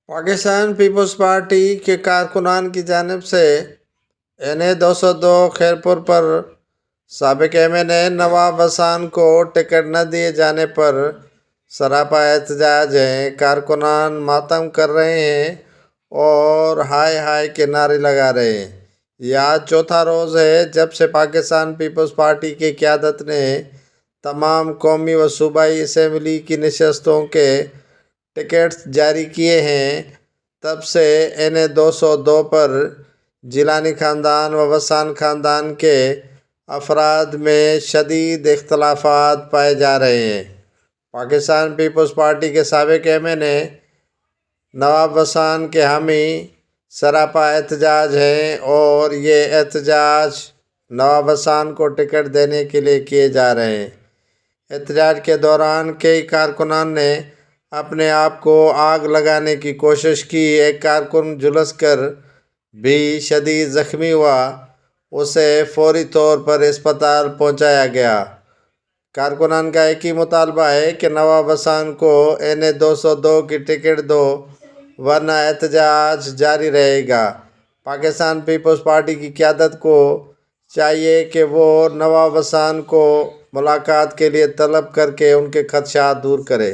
Pakistan Peoples party کے کارکنان کی جانب سے NA-202 خیرپور پر سابق MNA نواب حسن کو ٹکٹ نہ دیے جانے پر سراپا احتجاج ہے۔ کارکنان ماتم کر رہے ہیں اور ہائے ہائے کے نعرے لگا رہے ہیں۔ یہ آج چوتھا روز ہے جب سے پاکستان پیپلز پارٹی کی قیادت نے تمام قومی و صوبائی اسمبلی کی نشستوں کے ٹکٹس جاری کیے ہیں۔ تب سے NA-202 پر جیلانی خاندان و حسن خاندان کے افراد میں شدید اختلافات پائے جا رہے ہیں۔ پاکستان پیپلز پارٹی کے سابق MNA نواب حسن کے حامی سراپا احتجاج ہیں اور یہ احتجاج نواب حسن کو ٹکٹ دینے کے لیے کیے جا رہے ہیں۔ احتجاج کے دوران کئی کارکنان نے اپنے آپ کو آگ لگانے کی کوشش کی۔ ایک کارکن جھلس کر بھی شدید زخمی ہوا، اسے فوری طور پر اسپتال پہنچایا گیا۔ کارکنان کا ایک ہی مطالبہ ہے کہ نواب حسن کو NA-202 کی ٹکٹ دو ورنہ احتجاج جاری رہے گا۔ پاکستان پیپلز پارٹی کی قیادت کو چاہیے کہ وہ نواب حسن کو ملاقات کے لیے طلب کر کے ان کے خدشات دور کرے۔